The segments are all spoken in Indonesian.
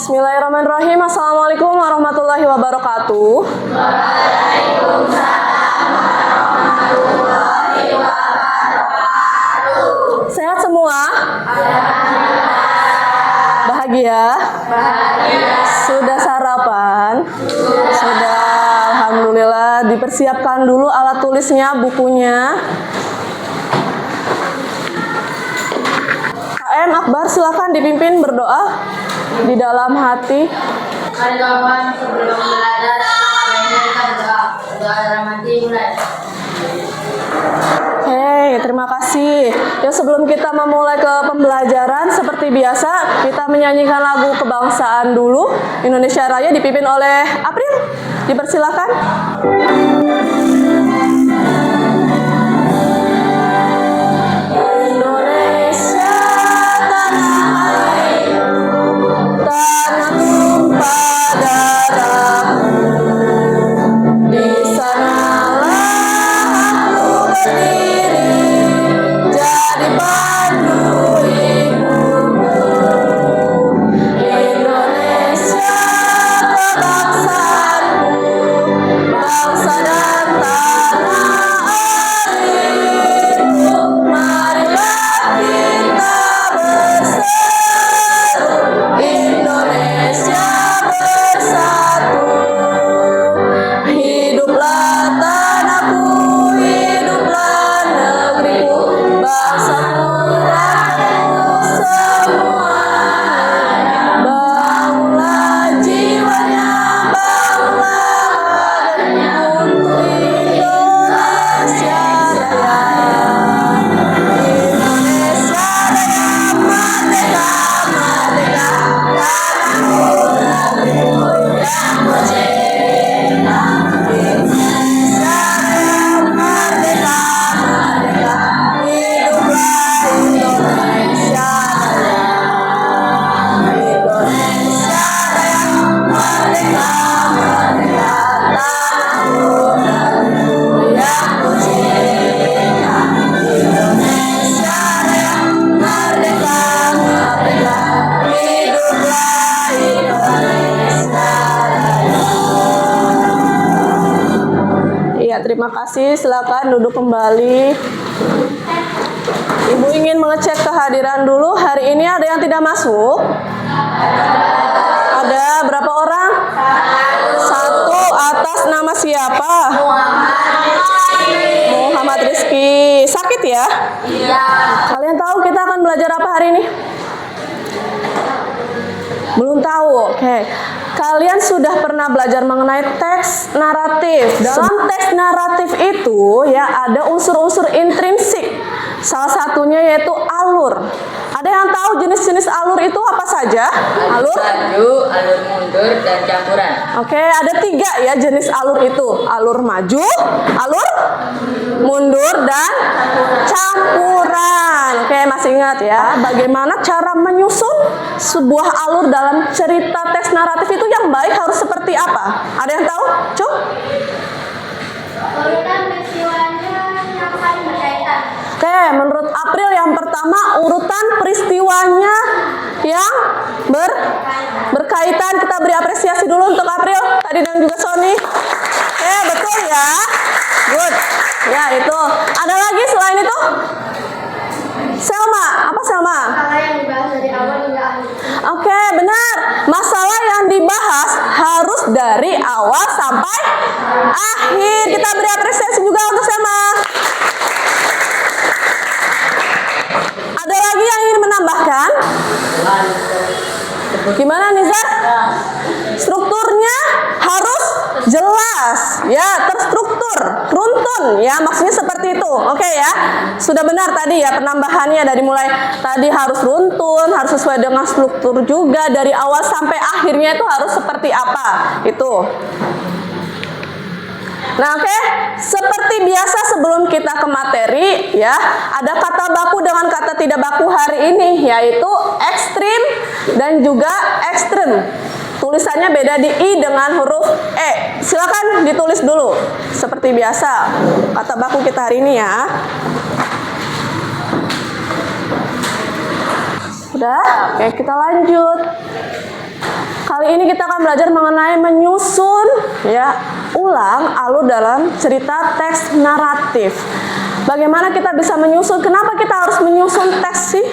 Bismillahirrahmanirrahim. Assalamualaikum warahmatullahi wabarakatuh. Waalaikumsalam warahmatullahi wabarakatuh. Sehat semua? Bahagia? Sudah sarapan? Sudah. Alhamdulillah. Dipersiapkan dulu alat tulisnya, bukunya. KM Akbar, silakan dipimpin berdoa di dalam hati. Mari kawan sebelum belajar kita doa dalam hati mulai. Oke, terima kasih. Ya, sebelum kita memulai ke pembelajaran seperti biasa, kita menyanyikan lagu kebangsaan dulu. Indonesia Raya dipimpin oleh April. Dipersilakan. Indonesia tanah airku, tanah tumpah darahku, di sanalah aku berdiri, jadi pandu hidupku. Indonesia kebangsaanku, bangsa dan tanah airku, marilah kita berseru, Indonesia bersatu. Hiduplah tanahku, hiduplah negeriku, bangsaku, rakyatku semuanya. Bangunlah jiwanya, bangunlah badannya untuk Indonesia Raya. Indonesia Raya, merdeka, merdeka, tanahku, negeriku yang ku cinta. Indonesia Raya, merdeka, merdeka, hiduplah Indonesia Raya. Indonesia Raya, merdeka, merdeka, tanahku, negeriku yang ku cinta. Indonesia Raya, merdeka, merdeka, hiduplah Indonesia Raya. Iya, terima kasih. Silakan duduk kembali. Ibu ingin mengecek kehadiran dulu. Hari ini ada yang tidak masuk? Ada berapa orang? Satu. Atas nama siapa? Muhammad Rizky. Sakit ya? Iya. Kalian tahu kita akan belajar apa hari ini? Belum tahu. Oke. Kalian sudah pernah belajar mengenai teks naratif. Dalam teks naratif itu ya ada unsur-unsur intrinsik. Salah satunya yaitu alur. Ada yang tahu jenis-jenis alur itu apa saja? Alur maju, alur mundur, dan campuran. Oke, ada 3 ya jenis alur itu. Alur maju, alur mundur, dan campuran. Oke, masih ingat ya? Bagaimana cara menyusun sebuah alur dalam cerita teks naratif itu yang baik harus seperti apa? Ada yang tahu? Cuk? Urutan peristiwanya yang saling berkaitan. Oke, menurut April yang pertama urutan peristiwanya yang berkaitan. Kita beri apresiasi dulu untuk April tadi dan juga Sony. Oke, betul ya. Good. Ya, itu. Ada lagi selain itu? Selma, apa Selma? Masalah yang dibahas dari awal hingga akhir. Oke, benar. Masalah yang dibahas harus dari awal sampai akhir. Kita beri apresiasi juga untuk Selma. Ada lagi yang ingin menambahkan? Gimana Nizar? Strukturnya harus jelas, ya, terstruktur, runtun, ya, maksudnya seperti itu. Oke ya, sudah benar tadi ya penambahannya dari mulai tadi harus runtun, harus sesuai dengan struktur juga dari awal sampai akhirnya itu harus seperti apa itu. Nah, oke, seperti biasa sebelum kita ke materi, ya, ada kata baku dengan kata tidak baku hari ini, yaitu ekstrim dan juga ekstrem. Tulisannya beda di I dengan huruf E. Silakan ditulis dulu, seperti biasa kata baku kita hari ini ya. Udah, oke kita lanjut. Kali ini kita akan belajar mengenai menyusun ya ulang alur dalam cerita teks naratif. Bagaimana kita bisa menyusun? Kenapa kita harus menyusun teks sih?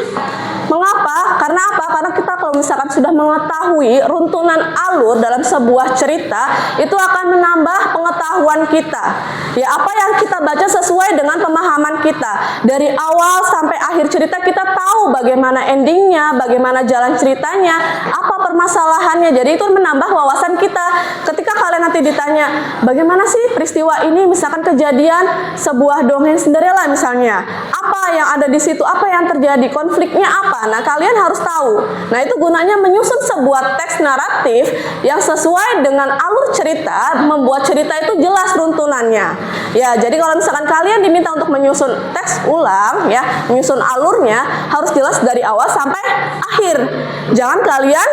Mengapa? Karena apa? Karena kita kalau misalkan sudah mengetahui runtunan alur dalam sebuah cerita, itu akan menambah pengetahuan kita. Ya, apa yang kita baca sesuai dengan pemahaman kita. Dari awal sampai akhir cerita kita tahu bagaimana endingnya, bagaimana jalan ceritanya, apa permasalahannya. Jadi itu menambah wawasan kita. Ketika kalian nanti ditanya, bagaimana sih peristiwa ini, misalkan kejadian sebuah dongeng Cinderella misalnya, apa yang ada di situ, apa yang terjadi, konfliknya apa. Nah, kalian harus tahu. Nah, itu gunanya menyusun sebuah teks naratif yang sesuai dengan alur cerita, membuat cerita itu jelas runtunannya. Ya, jadi kalau misalkan kalian diminta untuk menyusun teks ulang, ya, menyusun alurnya harus jelas dari awal sampai akhir. Jangan kalian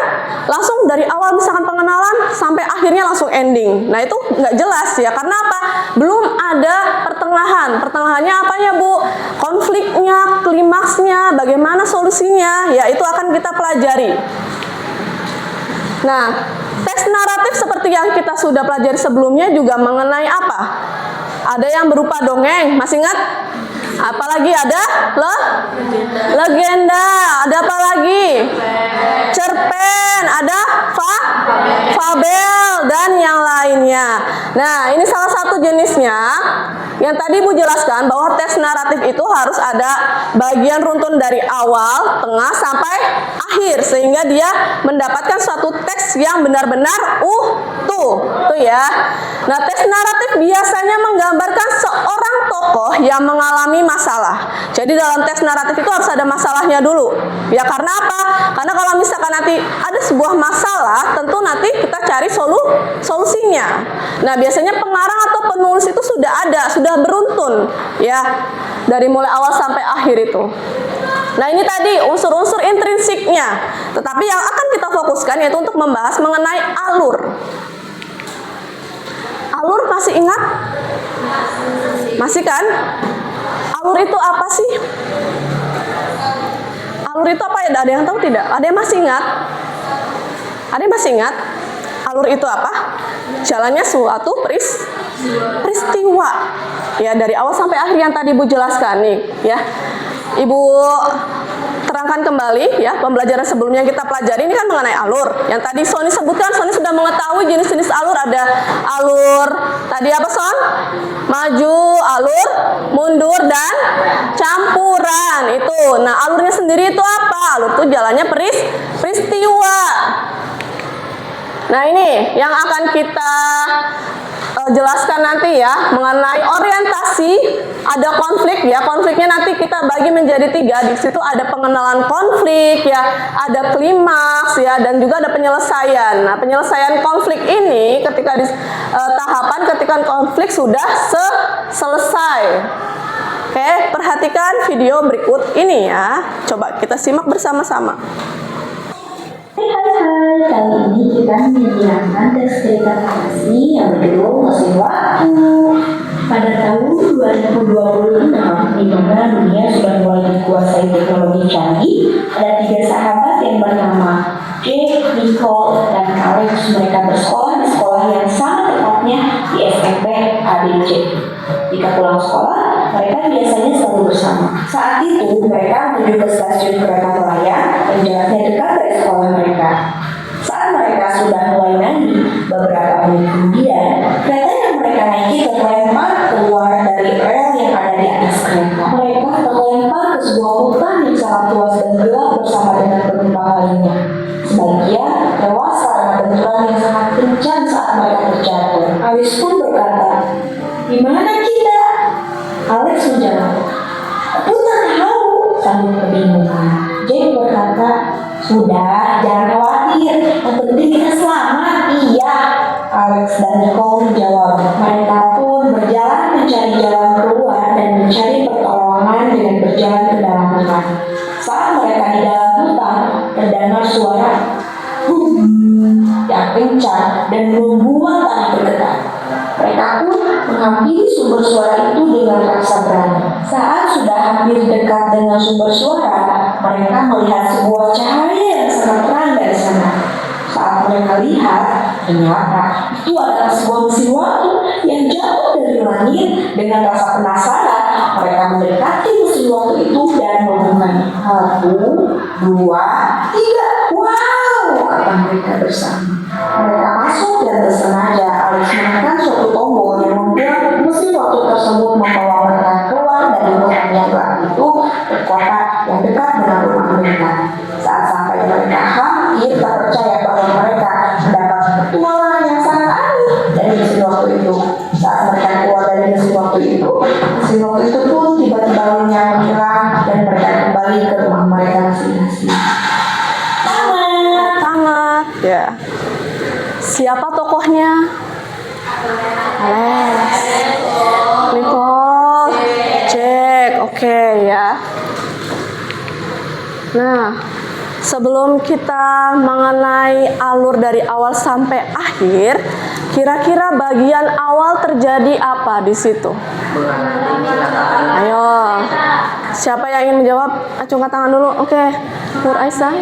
langsung dari awal misalkan pengenalan sampai akhirnya langsung ending. Nah, itu nggak jelas ya. Karena apa? Belum ada pertengahan. Pertengahannya apanya, Bu? Konfliknya, klimaksnya, bagaimana solusinya? Ya, itu akan kita pelajari. Nah, teks naratif seperti yang kita sudah pelajari sebelumnya juga mengenai apa? Ada yang berupa dongeng, masih ingat? Apalagi ada legenda, ada apa lagi? Cerpen, ada fabel dan yang lainnya. Nah, ini salah satu jenisnya. Yang tadi Bu jelaskan bahwa teks naratif itu harus ada bagian runtun dari awal, tengah sampai akhir sehingga dia mendapatkan suatu teks yang benar-benar utuh. Tuh ya. Nah, teks naratif biasanya menggambarkan seorang tokoh yang mengalami masalah. Jadi dalam teks naratif itu harus ada masalahnya dulu. Ya, karena apa? Karena kalau misalkan nanti ada sebuah masalah, tentu nanti kita cari solusinya. Nah, biasanya pengarang atau penulis itu sudah ada, sudah beruntun ya dari mulai awal sampai akhir itu. Nah, ini tadi unsur-unsur intrinsiknya. Tetapi yang akan kita fokuskan yaitu untuk membahas mengenai alur. Alur masih ingat? Masih kan? Alur itu apa sih? Alur itu apa ya? Ada yang tahu tidak? Ada yang masih ingat? Ada yang masih ingat? Alur itu apa? Jalannya suatu peristiwa. Ya, dari awal sampai akhir yang tadi Bu jelaskan nih, ya. Ibu terangkan kembali ya, pembelajaran sebelumnya yang kita pelajari ini kan mengenai alur. Yang tadi Sony sebutkan, Sony sudah mengetahui jenis-jenis alur. Ada alur tadi apa, Son? Maju, alur mundur, dan campuran itu. Nah, alurnya sendiri itu apa? Alur itu jalannya peristiwa. Nah, ini yang akan kita jelaskan nanti ya mengenai orientasi. Ada konflik ya, konfliknya nanti kita bagi menjadi 3. Di situ ada pengenalan konflik ya, ada klimaks ya, dan juga ada penyelesaian. Nah, penyelesaian konflik ini ketika di tahapan ketika konflik sudah selesai. Oke, perhatikan video berikut ini ya. Coba kita simak bersama-sama. Hai, kali ini kita menyiapkan teks cerita fantasi yang berjudul Mesin Waktu. Pada tahun 2026, di mana dunia sudah mulai dikuasai teknologi canggih, ada 3 sahabat yang bernama Jake, Nicole, dan Alex. Mereka bersekolah di sekolah yang sama tepatnya di SMP ADC. Jika pulang sekolah, mereka biasanya selalu bersama. Saat itu, mereka menuju ke stasiun kereta melayang yang jaraknya dekat dari sekolah mereka. Saat mereka sudah mulai naik, beberapa menit kemudian, kereta yang mereka naiki terlempar keluar dari rel yang ada di atas kereta. Mereka terlempar ke sebuah hutan yang sangat luas dan gelap bersama dengan penumpang lainnya. Sebagian tewas karena benturan yang sangat kencang saat mereka terjatuh. Alex pun berkata, "Di mana kita?" Alex menjawab, "Aku tak tahu," sambil kebingungan. Jake berkata, "Sudah, jangan khawatir, yang penting kita selamat." "Iya," Alex dan Nicole menjawab. Mereka pun berjalan mencari jalan keluar dan mencari pertolongan dengan berjalan ke dalam hutan. Saat mereka di dalam hutan, terdengar suara yang kencang dan membuat tanah bergetar. Mereka pun menghampiri sumber suara itu dengan rasa berani. Saat sudah hampir dekat dengan sumber suara, mereka melihat sebuah cahaya yang sangat terang dari sana. Saat mereka lihat, ternyata itu adalah sebuah mesin waktu yang jatuh dari langit. Dengan rasa penasaran, mereka mendekati mesin waktu itu dan membunganya. 1, 2, 3. Wow, kata mereka bersama. Mereka masuk dan bersengaja Alex menekan suatu tombol yang membuat mesin waktu tersebut membawa mereka keluar dari hutan yang gelap itu ke kota yang dekat dengan rumah mereka. Saat sampai mereka hampir tak percaya bahwa mereka mendapat petualangan yang sangat aneh dari mesin waktu itu. Saat mereka keluar dari mesin waktu itu pun tiba-tiba lenyap menghilang dan mereka kembali ke rumah mereka masing-masing. Tamat. Ya. Siapa tokohnya? Alex, Nicole, Jack. Oke ya. Nah, sebelum kita mengenai alur dari awal sampai akhir, kira-kira bagian awal terjadi apa di situ? Ayo, siapa yang ingin menjawab? Acungkan tangan dulu. Oke, Nur Aisyah.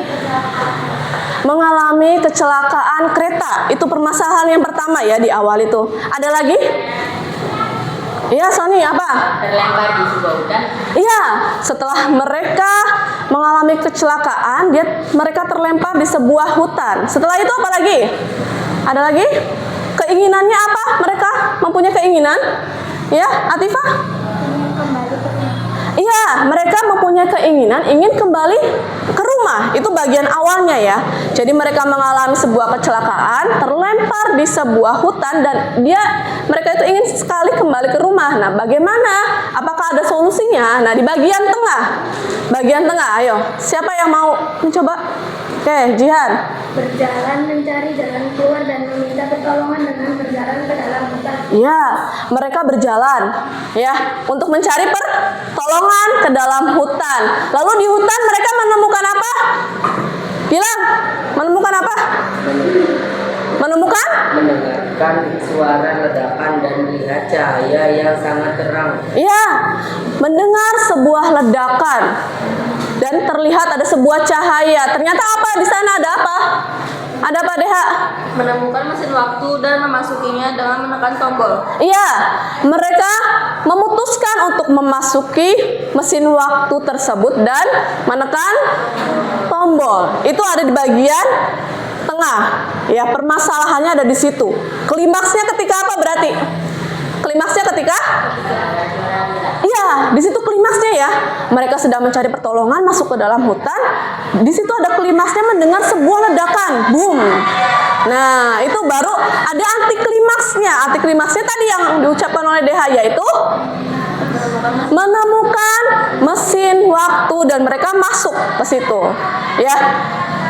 Mengalami kecelakaan kereta, itu permasalahan yang pertama ya di awal itu. Ada lagi? Iya, Sony, apa? Terlempar di sebuah hutan. Iya, setelah mereka mengalami kecelakaan, mereka terlempar di sebuah hutan. Setelah itu apa lagi? Ada lagi? Keinginannya apa? Mereka mempunyai keinginan? Ya, Atifah? Iya, mereka mempunyai keinginan ingin kembali ke rumah. Itu bagian awalnya ya. Jadi mereka mengalami sebuah kecelakaan, terlempar di sebuah hutan dan mereka itu ingin sekali kembali ke rumah. Nah, bagaimana? Apakah ada solusinya? Nah, di bagian tengah. Bagian tengah, ayo. Siapa yang mau mencoba? Oke, Jihan. Berjalan mencari jalan keluar dan meminta pertolongan dengan berjalan ke dalam hutan. Ya, mereka berjalan ya untuk mencari pertolongan ke dalam hutan. Lalu di hutan mereka menemukan apa? Bilang, menemukan apa? Menemukan? Mendengarkan suara ledakan dan melihat cahaya yang sangat terang. Iya, mendengar sebuah ledakan dan terlihat ada sebuah cahaya. Ternyata apa di sana? Ada apa? Ada apa, Deha? Menemukan mesin waktu dan memasukinya dengan menekan tombol. Iya, mereka memutuskan untuk memasuki mesin waktu tersebut dan menekan tombol. Itu ada di bagian tengah. Ya, permasalahannya ada di situ. Klimaksnya ketika apa berarti? Klimaksnya ketika? Iya, di situ klimaksnya ya. Mereka sedang mencari pertolongan masuk ke dalam hutan. Di situ ada klimaksnya mendengar sebuah ledakan, boom. Nah, itu baru ada anti klimaksnya. Anti klimaksnya tadi yang diucapkan oleh DH yaitu menemukan mesin waktu dan mereka masuk ke situ. Ya.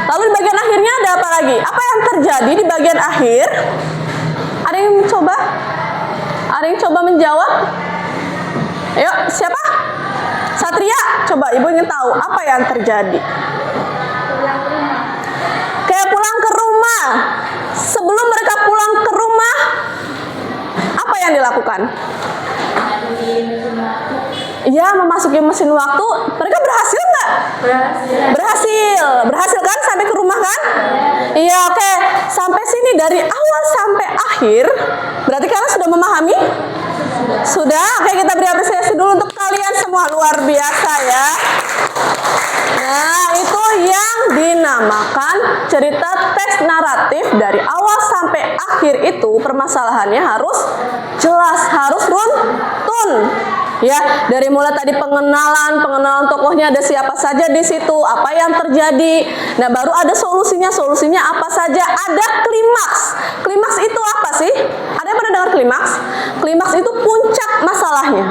Lalu di bagian akhirnya ada apa lagi? Apa yang terjadi di bagian akhir? Ada yang coba? Ada yang coba menjawab? Ayo, siapa? Satria, coba ibu ingin tahu apa yang terjadi. Pulang ke rumah. Kayak pulang ke rumah. Sebelum mereka pulang ke rumah, apa yang dilakukan? Iya, memasuki mesin waktu. Mereka berhasil nggak? Berhasil kan sampai ke rumah kan? Iya, oke. Sampai sini dari awal sampai akhir, berarti kalian sudah memahami? Sudah? Oke, kita beri apresiasi dulu untuk kalian semua, luar biasa ya. Nah, itu yang dinamakan cerita teks naratif. Dari awal sampai akhir itu permasalahannya harus jelas, harus runtun. Ya, dari mulai tadi pengenalan tokohnya ada siapa saja di situ, apa yang terjadi. Nah, baru ada solusinya. Solusinya apa saja? Ada klimaks. Klimaks itu apa sih? Ada yang pernah dengar klimaks? Klimaks itu puncak masalahnya.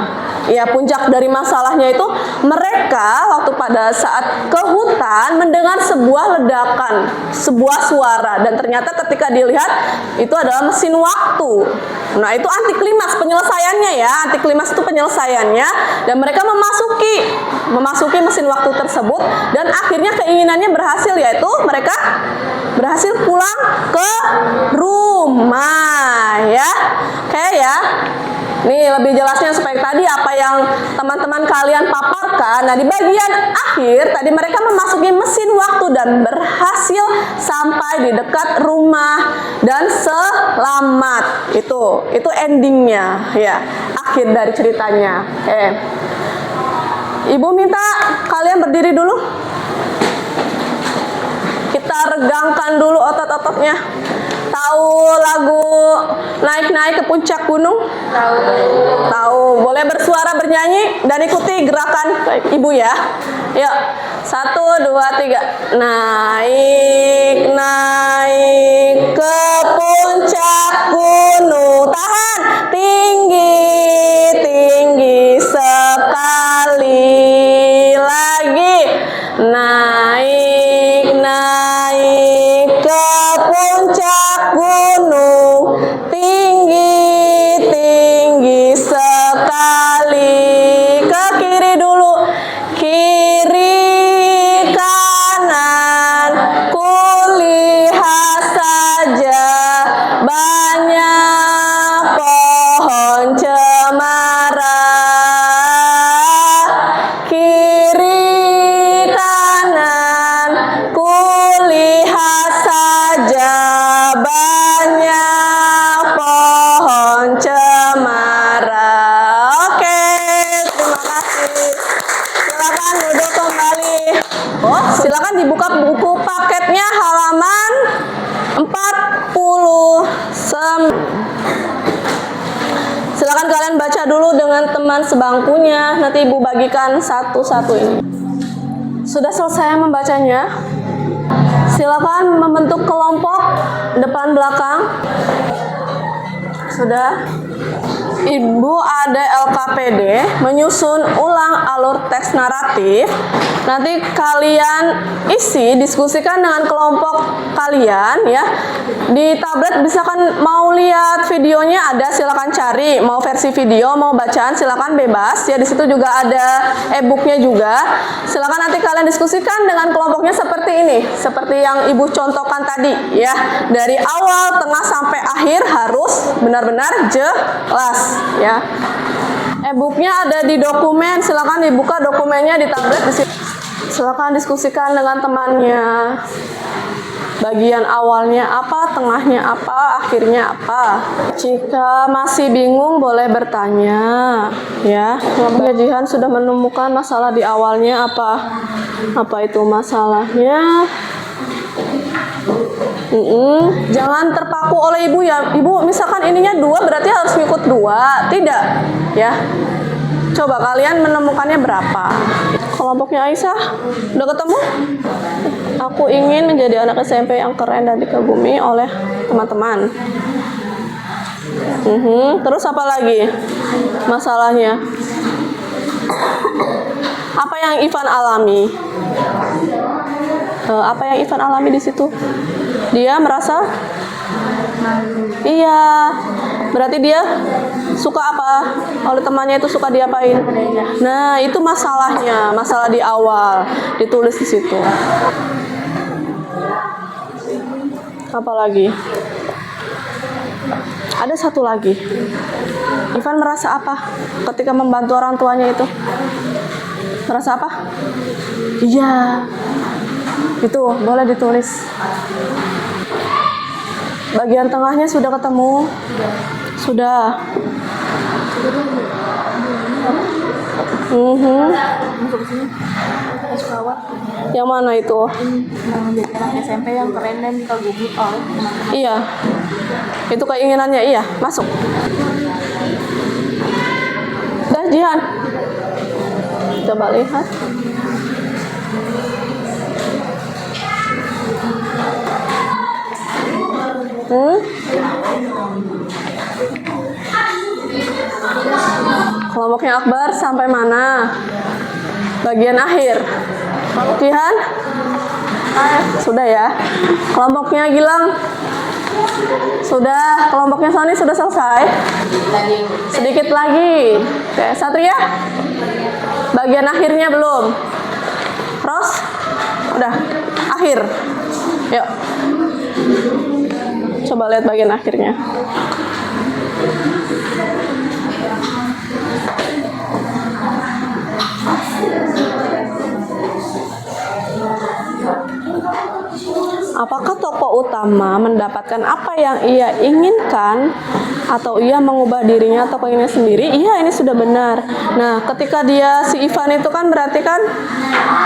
Ya, puncak dari masalahnya itu mereka waktu pada saat ke hutan mendengar sebuah ledakan, sebuah suara, dan ternyata ketika dilihat itu adalah mesin waktu. Nah, itu anti klimaks penyelesaiannya ya. Anti klimaks itu penyelesaiannya, dan mereka memasuki mesin waktu tersebut dan akhirnya keinginannya berhasil, yaitu mereka berhasil pulang ke rumah ya. Oke ya. Nih lebih jelasnya supaya tadi apa yang teman-teman kalian paparkan. Nah di bagian akhir tadi mereka memasuki mesin waktu dan berhasil sampai di dekat rumah dan selamat. Itu endingnya ya, akhir dari ceritanya. Oke. Ibu minta kalian berdiri dulu. Kita regangkan dulu otot-ototnya. Tahu lagu Naik-Naik ke Puncak Gunung? Tahu. Boleh bersuara bernyanyi dan ikuti gerakan ibu ya. Yuk, 1, 2, 3. Naik, naik ke puncak gunung. Tahan, tinggi, tinggi sekali. Lagi, naik, naik ke puncak gunung, tinggi, tinggi sekali. Ke kiri dulu, kiri kanan, kulihat saja banyak pohon cemara. Kiri kanan, kulihat saja banyak pohon cemara. Oke, terima kasih. Silakan duduk kembali. Oh, silakan dibuka buku paketnya halaman 49. Silakan kalian baca dulu dengan teman sebangkunya. Nanti ibu bagikan satu-satu ini. Sudah selesai membacanya? Silakan membentuk kelompok depan belakang. Sudah. Ibu ada LKPD menyusun ulang alur teks naratif. Nanti kalian isi, diskusikan dengan kelompok kalian ya. Di tablet misalkan mau lihat videonya ada, silakan cari. Mau versi video, mau bacaan silakan bebas ya. Di situ juga ada e-booknya juga. Silakan nanti kalian diskusikan dengan kelompoknya seperti ini, seperti yang ibu contohkan tadi ya. Dari awal, tengah sampai akhir harus benar-benar jelas ya. E-booknya ada di dokumen, silakan dibuka dokumennya di tablet di situ. Silakan diskusikan dengan temannya. Bagian awalnya apa, tengahnya apa, akhirnya apa. Jika masih bingung boleh bertanya ya. Kelompok Jihan sudah menemukan masalah di awalnya apa? Apa itu masalahnya? Jangan terpaku oleh ibu ya. Ibu misalkan ininya 2 berarti harus ngikut 2. Tidak ya. Coba kalian menemukannya berapa? Kelompoknya Aisyah udah ketemu? Aku ingin menjadi anak SMP yang keren dan dikagumi oleh teman-teman. Terus apa lagi masalahnya? Apa yang Ivan alami? Apa yang Ivan alami di situ? Dia merasa iya, berarti dia suka apa? Oleh temannya itu suka diapain? Nah, itu masalahnya, masalah di awal, ditulis di situ. Apa lagi? Ada satu lagi. Ivan merasa apa ketika membantu orang tuanya itu? Merasa apa? Iya. Itu boleh ditulis. Bagian tengahnya sudah ketemu? Sudah. Yang mana itu? Menjadi anak SMP yang keren dan dikagumi oleh teman-teman. Iya. Itu keinginannya, iya. Masuk. Dah, Jihan. Coba lihat. Kelompoknya Akbar sampai mana? Bagian akhir. Jihan? Sudah ya. Kelompoknya Gilang? Sudah. Kelompoknya Sony sudah selesai? Sedikit lagi. Oke, Satria? Bagian akhirnya belum? Ros? Udah. Akhir. Yuk. Coba lihat bagian akhirnya. Apakah tokoh utama mendapatkan apa yang ia inginkan atau ia mengubah dirinya atau keinginannya sendiri? Iya, ini sudah benar. Nah, ketika dia si Ivan itu kan berarti kan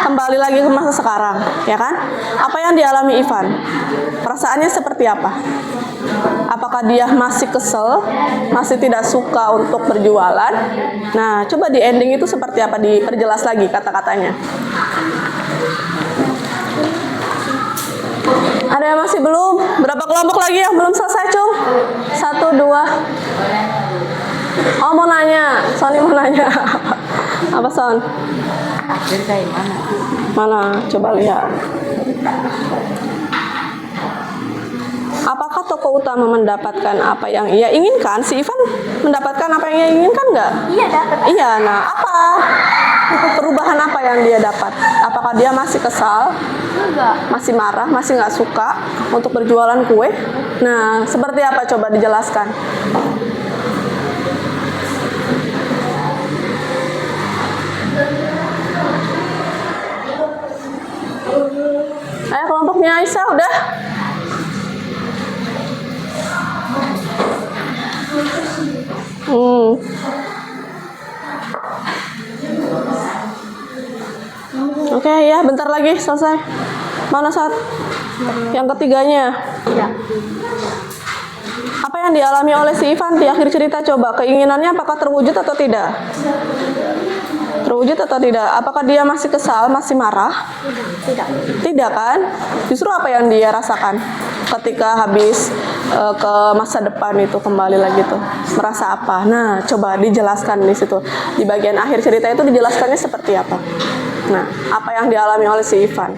kembali lagi ke masa sekarang, ya kan? Apa yang dialami Ivan? Perasaannya seperti apa? Apakah dia masih kesel, masih tidak suka untuk berjualan? Nah, coba di ending itu seperti apa? Diperjelas lagi kata-katanya. Ada yang masih belum? Berapa kelompok lagi yang belum selesai, Cung? 1, 2. Oh, mau nanya. Sony mau nanya. Apa, Son? Akhir kayak mana? Mana? Coba lihat. Apakah tokoh utama mendapatkan apa yang ia inginkan? Si Ivan mendapatkan apa yang ia inginkan nggak? Iya, dapat. Iya, nah apa? Perubahan apa yang dia dapat? Apakah dia masih kesal? Enggak. Masih marah? Masih nggak suka untuk berjualan kue? Nah, seperti apa? Coba dijelaskan. Ayo kelompoknya Aisyah, udah? Oke ya, bentar lagi selesai. Mana saat yang ketiganya? Apa yang dialami oleh si Ivan di akhir cerita? Coba keinginannya apakah terwujud atau tidak? Terwujud atau tidak? Apakah dia masih kesal, masih marah? Tidak. Tidak kan? Justru apa yang dia rasakan ketika habis ke masa depan itu kembali lagi tuh? Merasa apa? Nah, coba dijelaskan di situ. Di bagian akhir cerita itu dijelaskannya seperti apa? Nah, apa yang dialami oleh si Ivan?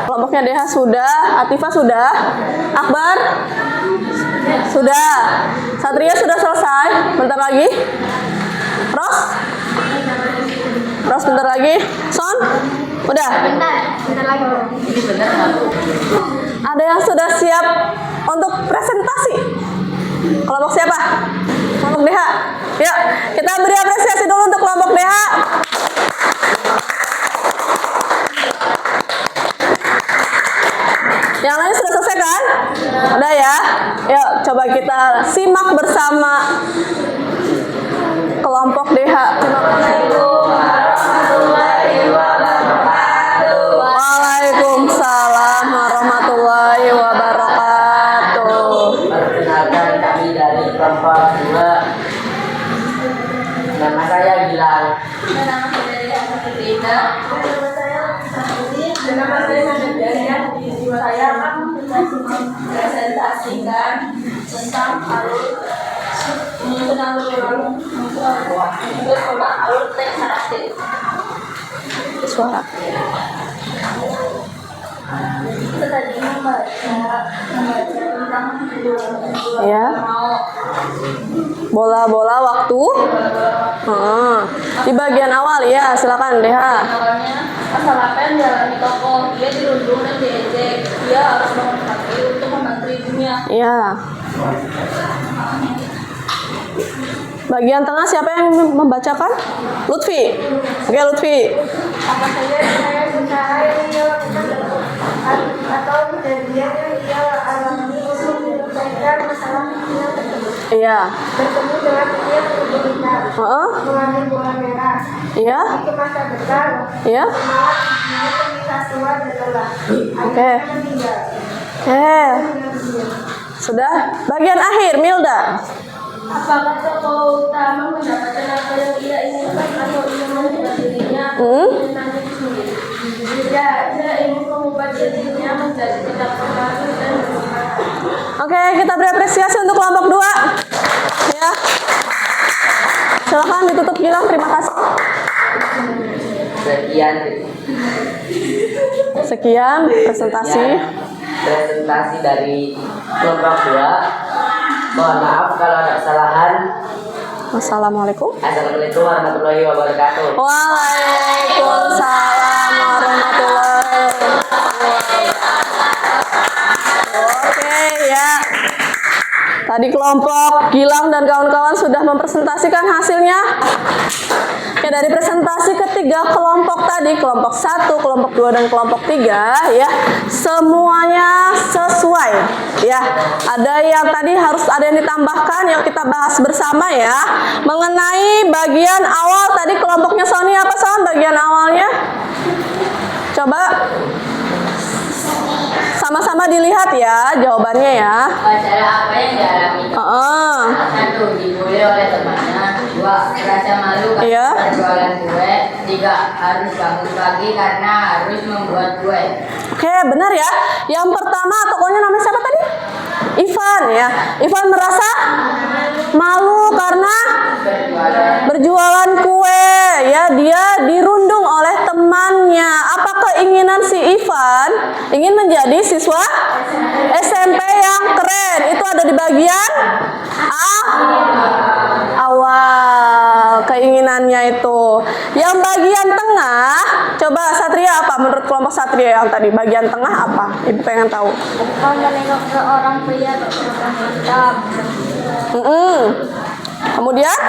Kelompoknya Deha sudah, Atifah sudah, Akbar sudah, Satria sudah selesai. Bentar lagi. Ros bentar lagi. Son, udah. Bentar lagi. Ini benar nggak? Ada yang sudah siap untuk presentasi? Kelompok siapa? Kelompok Deha. Yuk, kita beri apresiasi dulu untuk kelompok Deha. Yang lain sudah selesai kan? Udah ya? Yuk, coba kita simak bersama kelompok DH. Waalaikumsalam warahmatullahi wabarakatuh. Perkenalkan kami dari kelompok 2. Nama saya Gilang. Nama saya Rina. Nama saya Nadia. Saya akan mempresentasikan tentang alur teks karakter. Suara. Kita tadi membaca tentang Ya. Bola-bola waktu. Di bagian awal ya, silakan Deha. awalnya pasal apa yang dialami tokoh, dia dirundung dan diejek, dia harus bangun hati untuk membantu ibunya. Ya. Bagian tengah siapa yang membacakan? Lutfi. Oke, Lutfi. Apa saja yang usaha yang dia lakukan atau kejadian yang dia alami untuk menyelesaikan masalah kecil tersebut. Iya. Bertemu dengan pria bercerita, mengambil bola merah, Iya. pergi ke masa depan, Iya. semangat dia terpisah tua dan lelah. Oke. Akhirnya meninggal. Sudah. Bagian akhir, Milda. Apakah tokoh utama mendapatkan apa yang ia inginkan atau ia mengubah dirinya menyenangi sendiri? Dia ingin mengubah dirinya menjadi tidak pengaruh dan bermanfaat. Oke, kita beri apresiasi untuk kelompok 2. Ya. Silakan ditutup Gilang, terima kasih. Sekian presentasi. Presentasi dari kelompok 2. Mohon maaf kalau ada kesalahan. Wassalamualaikum. Assalamualaikum warahmatullahi wabarakatuh. Waalaikumsalam warahmatullahi wabarakatuh. Oke ya. Tadi kelompok Gilang dan kawan-kawan sudah mempresentasikan hasilnya. Ya, dari presentasi ketiga kelompok tadi, kelompok 1, kelompok 2 dan kelompok 3 ya, semuanya sesuai ya. Ada yang tadi harus ada yang ditambahkan yang kita bahas bersama ya. Mengenai bagian awal tadi kelompoknya Sony apa Son? Bagian awalnya? Coba sama-sama dilihat ya jawabannya ya. Masalah apa yang dialami? Satu, dibully oleh temannya. Dua, merasa malu karena Iya. berjualan kue. Tiga, harus bangun pagi karena harus membuat kue. Oke, benar ya. Yang pertama tokohnya namanya siapa tadi? Ivan ya. Ivan merasa malu karena berjualan kue ya. Dia dirundung oleh temannya. Apa keinginan si Ivan? Ingin menjadi siswa SMP yang keren. Itu ada di bagian awal keinginannya itu. Yang bagian tengah, coba Satria apa menurut kelompok Satria yang tadi? Bagian tengah apa? Ibu pengen tahu. Ivan menengok seorang pria berkerudung hitam. Kemudian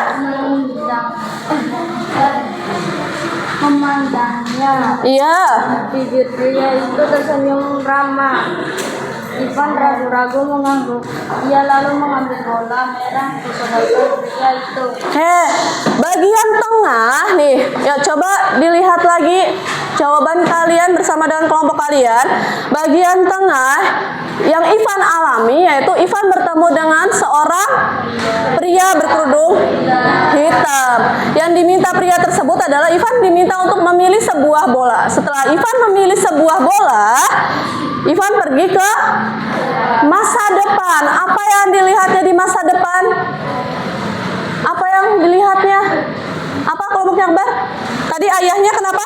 Memandangnya. iya. Bibir pria itu tersenyum ramah. Ivan ragu-ragu mengangguk. Ia lalu mengambil bola merah diperhatikan pria itu. Oke, bagian tengah nih. Ya, coba dilihat lagi jawaban kalian bersama dengan kelompok kalian. Bagian tengah yang Ivan alami yaitu Ivan bertemu dengan seorang pria berkerudung hitam. Yang diminta pria tersebut adalah Ivan diminta untuk memilih sebuah bola. Setelah Ivan memilih sebuah bola, Ivan pergi ke masa depan. Apa yang dilihatnya di masa depan? Apa yang dilihatnya? Apa kelompoknya Akbar? Tadi ayahnya kenapa?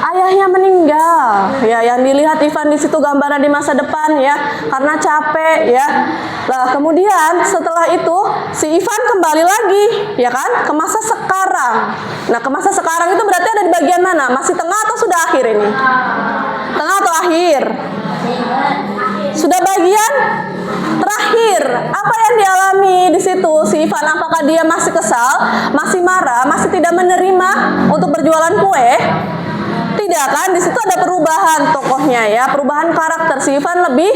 Ayahnya meninggal. Ya, yang dilihat Ivan di situ gambaran di masa depan ya, karena capek ya. Nah, kemudian setelah itu si Ivan kembali lagi ya kan ke masa sekarang. Nah, ke masa sekarang itu berarti ada di bagian mana? Masih tengah atau sudah akhir ini? Tengah atau akhir? Sudah bagian terakhir. Apa yang dialami di situ si Ivan? Apakah dia masih kesal, masih marah, masih tidak menerima untuk berjualan kue? Tidak kan? Di situ ada perubahan tokohnya ya, perubahan karakter. Si Ivan lebih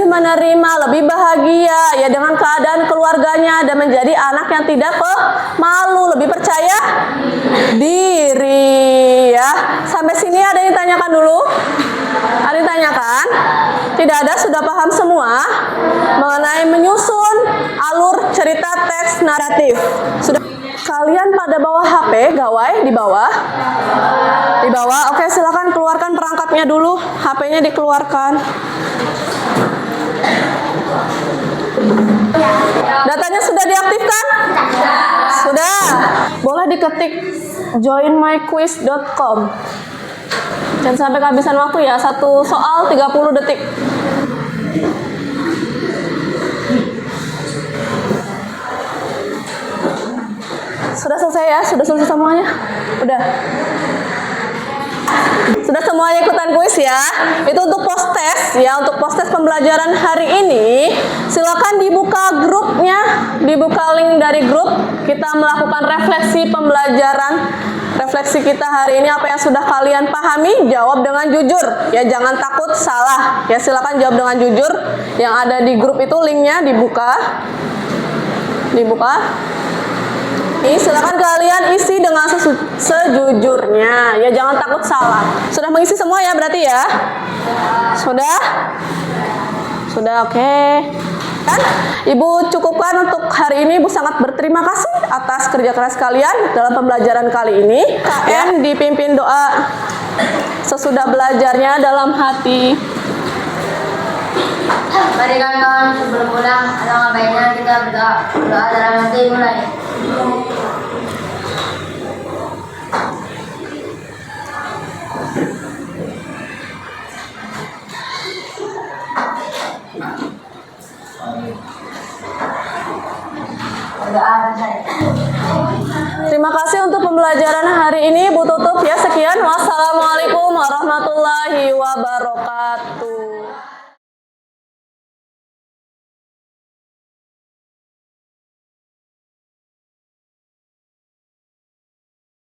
menerima, lebih bahagia ya dengan keadaan keluarganya dan menjadi anak yang tidak malu, lebih percaya diri ya. Sampai sini ada yang ditanyakan dulu? Ada yang ditanyakan? Tidak ada, sudah paham semua mengenai menyusun alur cerita teks naratif. Sudah. Kalian pada bawa HP, gawai di bawah? Di bawah. Oke, silakan keluarkan perangkatnya dulu. HP-nya dikeluarkan. Datanya sudah diaktifkan? Sudah. Boleh diketik joinmyquiz.com. Jangan sampai kehabisan waktu ya. Satu soal 30 detik. Sudah selesai ya? Sudah selesai semuanya? Udah. Sudah semuanya ikutan kuis ya? Itu untuk post test ya, untuk post test pembelajaran hari ini. Silakan dibuka grupnya, dibuka link dari grup. Kita melakukan refleksi pembelajaran. Refleksi kita hari ini apa yang sudah kalian pahami, jawab dengan jujur. Ya, jangan takut salah. Ya, silakan jawab dengan jujur. Yang ada di grup itu linknya dibuka. Dibuka. Ini silakan kalian isi dengan sejujurnya. Ya, jangan takut salah. Sudah mengisi semua ya berarti ya? Sudah? Sudah, oke. Kan? Ibu cukupkan untuk hari ini. Ibu sangat berterima kasih atas kerja keras kalian dalam pembelajaran kali ini. KN dipimpin doa sesudah belajarnya dalam hati. Mari kawan-kawan sebelum pulang, alangkah baiknya kita berdoa dalam hati mulai. Terima kasih untuk pembelajaran hari ini. Bu tutup ya, sekian. Wassalamualaikum warahmatullahi wabarakatuh.